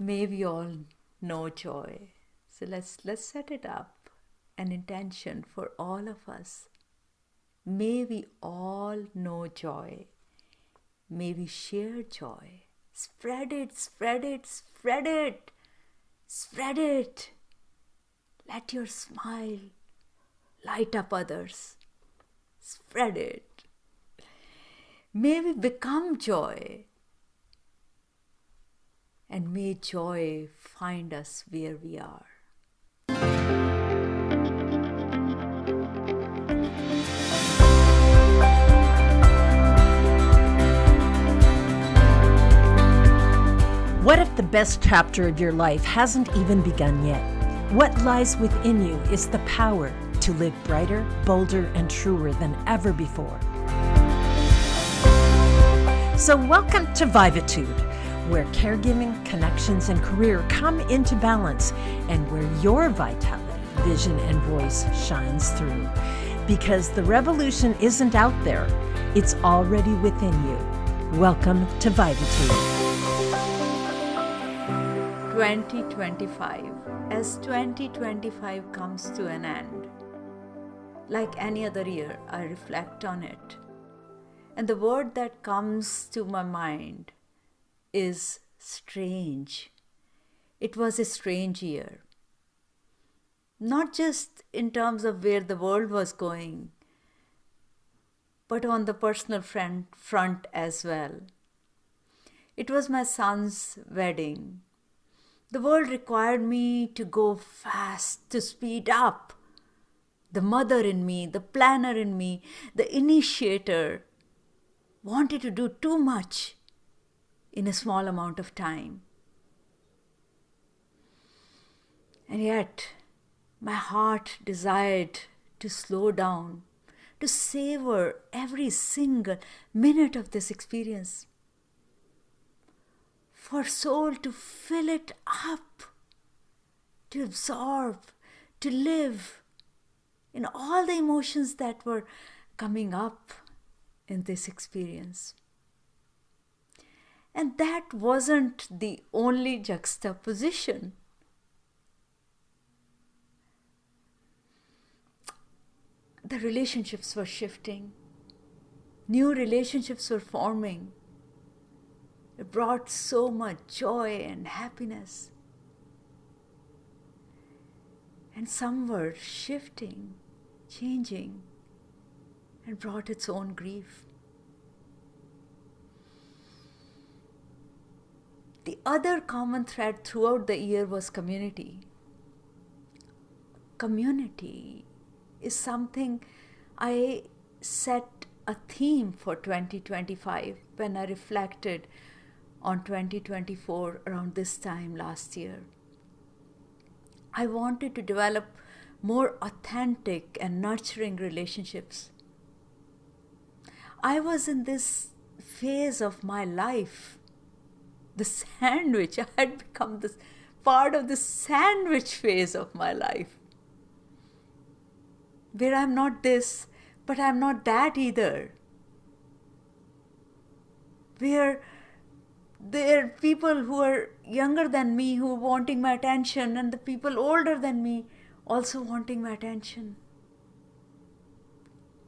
May we all know joy. So let's set it up, an intention for all of us. May we all know joy. May we share joy. Spread it, spread it, spread it, spread it. Let your smile light up others. Spread it. May we become joy. And may joy find us where we are. What if the best chapter of your life hasn't even begun yet? What lies within you is the power to live brighter, bolder, and truer than ever before. So welcome to Vivatude, where caregiving, connections, and career come into balance, and where your vitality, vision, and voice shines through. Because the revolution isn't out there, it's already within you. Welcome to Vivatude. 2025. As 2025 comes to an end, like any other year, I reflect on it. And the word that comes to my mind is strange. It was a strange year. Not just in terms of where the world was going, but on the personal front as well. It was my son's wedding. The world required me to go fast, to speed up. The mother in me, the planner in me, the initiator wanted to do too much in a small amount of time. And yet, my heart desired to slow down, to savor every single minute of this experience. For soul to fill it up, to absorb, to live in all the emotions that were coming up in this experience. And that wasn't the only juxtaposition. The relationships were shifting. New relationships were forming. It brought so much joy and happiness. And some were shifting, changing, and brought its own grief. The other common thread throughout the year was community. Community is something I set a theme for 2025 when I reflected on 2024 around this time last year. I wanted to develop more authentic and nurturing relationships. I was in this phase of my life, the sandwich. I had become this part of the sandwich phase of my life, where I'm not this, but I'm not that either. Where there are people who are younger than me who are wanting my attention, and the people older than me also wanting my attention.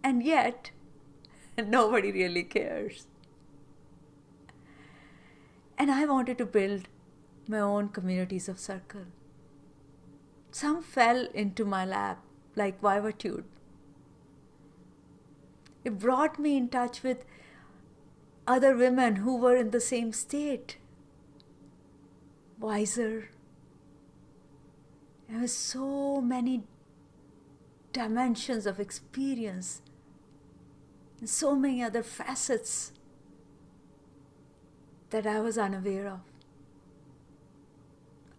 And yet, nobody really cares. And I wanted to build my own communities of circle. Some fell into my lap, like Vivatude. It brought me in touch with other women who were in the same state, wiser. There were so many dimensions of experience and so many other facets that I was unaware of.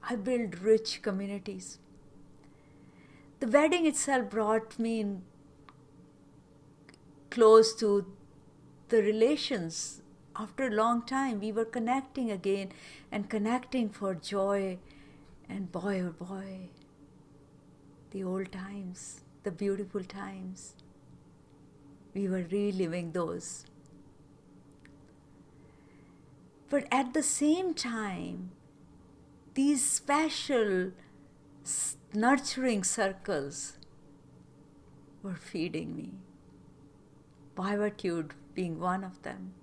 I built rich communities. The wedding itself brought me in close to the relations. After a long time, we were connecting again and connecting for joy. And boy, oh boy, the old times, the beautiful times, we were reliving those. But at the same time, these special nurturing circles were feeding me. Vivatude being one of them.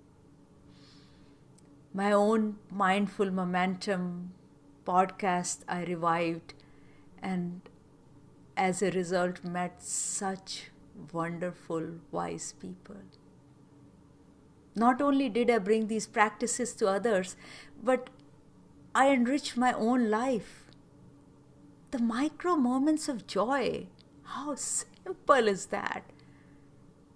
My own Mindful Momentum podcast I revived, and as a result met such wonderful, wise people. Not only did I bring these practices to others, but I enriched my own life. The micro moments of joy, how simple is that?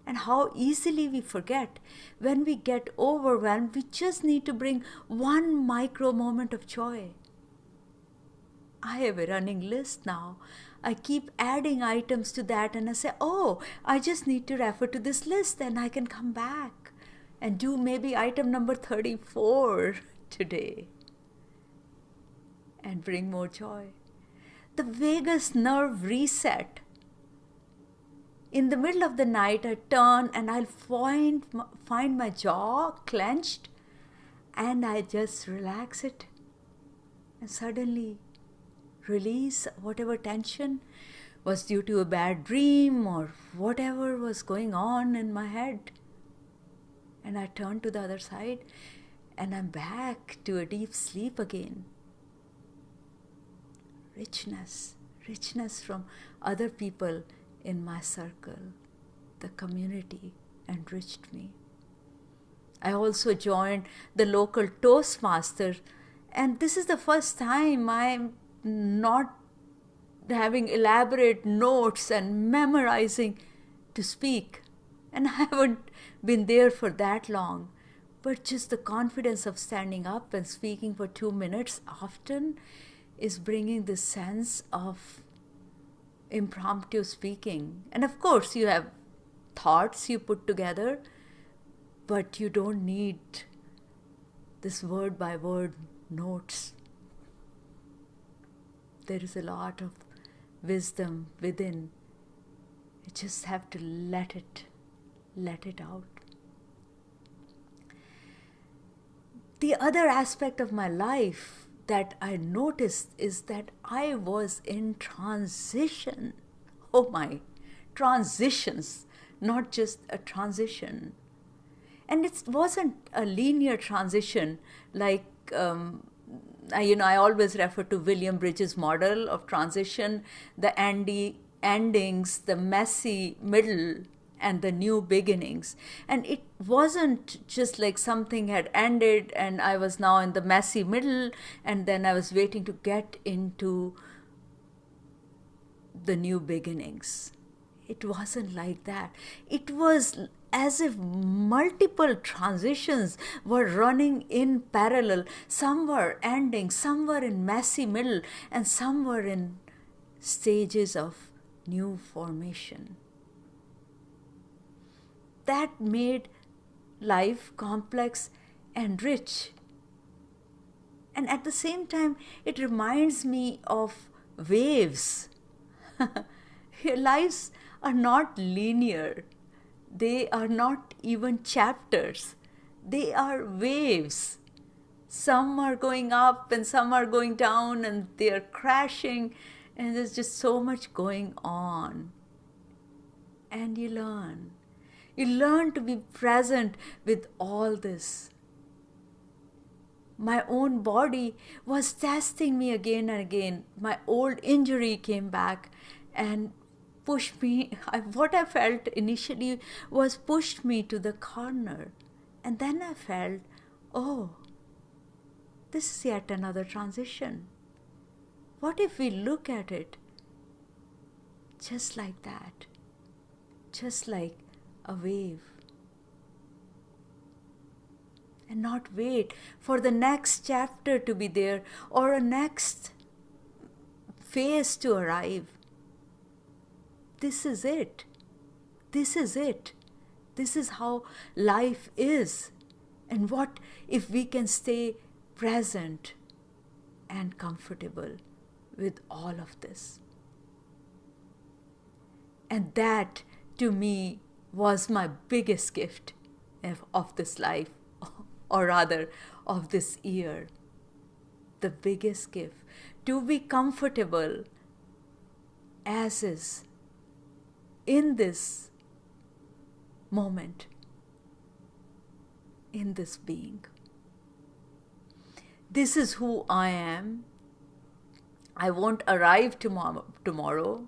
And how easily we forget. When we get overwhelmed, we just need to bring one micro moment of joy. I have a running list now. I keep adding items to that and I say, oh, I just need to refer to this list and I can come back and do maybe item number 34 today and bring more joy. The vagus nerve reset. In the middle of the night, I turn and I'll find my jaw clenched and I just relax it and suddenly release whatever tension was due to a bad dream or whatever was going on in my head. And I turn to the other side and I'm back to a deep sleep again. Richness from other people in my circle. The community enriched me. I also joined the local Toastmasters, and this is the first time I'm not having elaborate notes and memorizing to speak. And I haven't been there for that long. But just the confidence of standing up and speaking for 2 minutes often is bringing this sense of impromptu speaking. And of course, you have thoughts you put together, but you don't need this word by word notes. There is a lot of wisdom within. You just have to let it out. The other aspect of my life that I noticed is that I was in transition. Oh my, transitions, not just a transition. And it wasn't a linear transition like, I always refer to William Bridges' model of transition, the endings, the messy middle, and the new beginnings. And it wasn't just like something had ended and I was now in the messy middle and then I was waiting to get into the new beginnings. It wasn't like that. It was as if multiple transitions were running in parallel. Some were ending, some were in messy middle, and some were in stages of new formation. That made life complex and rich. And at the same time, it reminds me of waves. Your lives are not linear. They are not even chapters. They are waves. Some are going up and some are going down and they are crashing, and there's just so much going on. And you learn. You learn to be present with all this. My own body was testing me again and again. My old injury came back and pushed me. What I felt initially was pushed me to the corner. And then I felt, oh, this is yet another transition. What if we look at it just like that? Just like a wave. And not wait for the next chapter to be there or a next phase to arrive. This is it. This is it. This is how life is. And what if we can stay present and comfortable with all of this? And that, to me, was my biggest gift of this life, or rather of this year. the biggest gift, to be comfortable as is in this moment, in this being. This is who I am. I won't arrive tomorrow.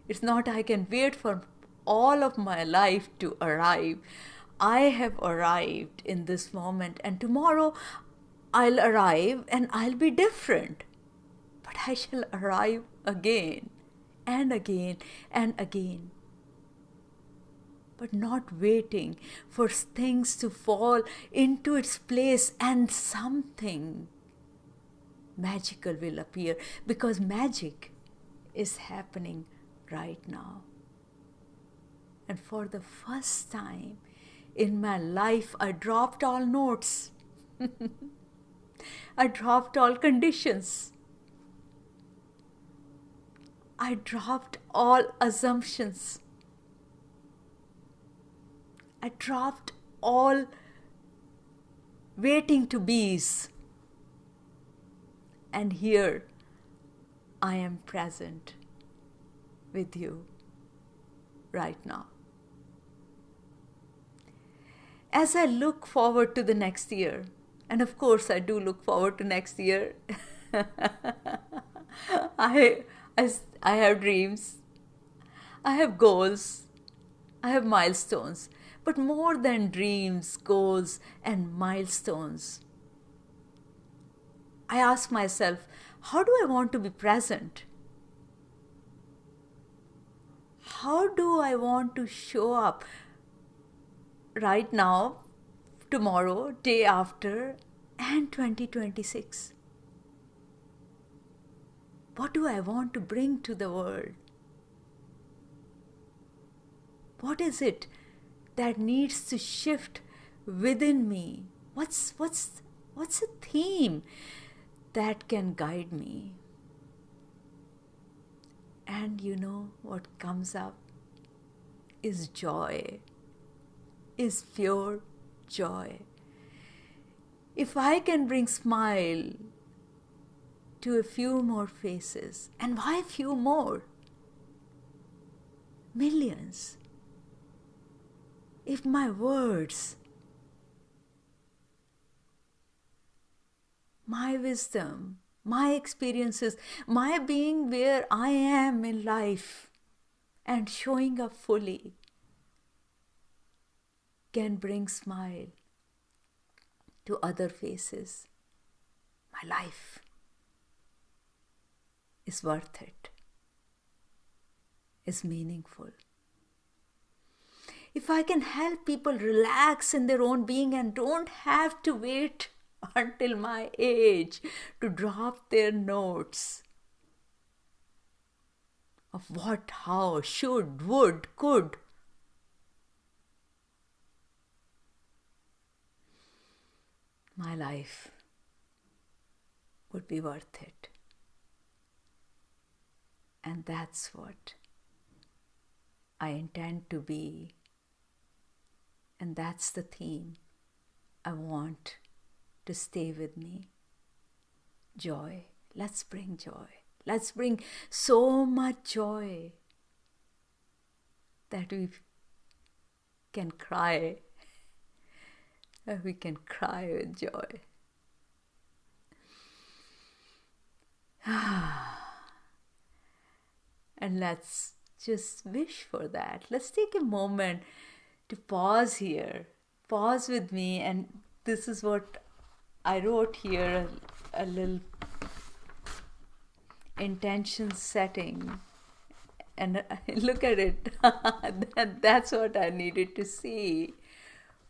It's not I can wait for all of my life to arrive. I have arrived in this moment, and tomorrow I'll arrive and I'll be different. But I shall arrive again and again and again. But not waiting for things to fall into its place and something magical will appear, because magic is happening right now. And for the first time in my life, I dropped all notes. I dropped all conditions. I dropped all assumptions. I dropped all waiting to be's. And here I am present with you right now. As I look forward to the next year, and of course I do look forward to next year, I have dreams, I have goals, I have milestones. But more than dreams, goals, and milestones, I ask myself, how do I want to be present? How do I want to show up right now, tomorrow, day after, and 2026? What do I want to bring to the world? What is it that needs to shift within me? What's a theme that can guide me? And you know what comes up is joy, is pure joy. If I can bring smile to a few more faces, and why few more? Millions. If my words, my wisdom, my experiences, my being where I am in life and showing up fully can bring smile to other faces, my life is worth it, is meaningful. If I can help people relax in their own being and don't have to wait until my age to drop their notes of what, how, should, would, could, my life would be worth it. And that's what I intend to be. And that's the theme I want to stay with me. Joy. Let's bring joy. Let's bring so much joy that we can cry. We can cry with joy. And let's just wish for that. Let's take a moment to pause here. Pause with me, and this is what I wrote here, a little intention setting. And look at it. That's what I needed to see.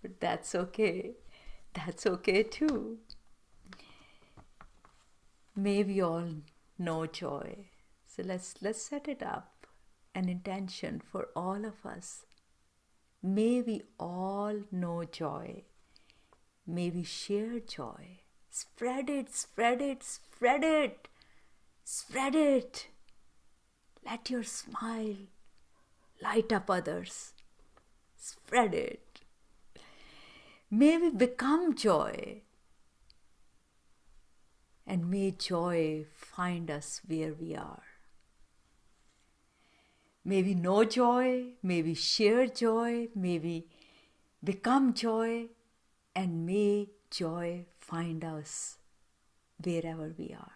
But that's okay. That's okay too. May we all know joy. So let's set it up, an intention for all of us. May we all know joy. May we share joy. Spread it, spread it, spread it. Spread it. Let your smile light up others. Spread it. May we become joy. And may joy find us where we are. May we know joy, may we share joy, may we become joy, and may joy find us wherever we are.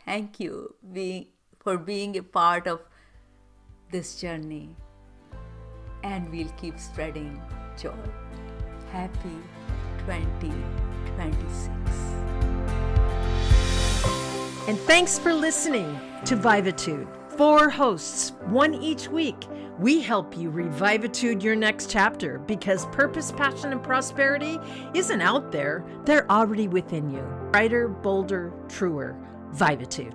Thank you for being a part of this journey, and we'll keep spreading joy. Happy 2026. And thanks for listening to Vivatude. 4 hosts, 1 each week. We help you revivatude your next chapter because purpose, passion, and prosperity isn't out there. They're already within you. Brighter, bolder, truer. Vivatude.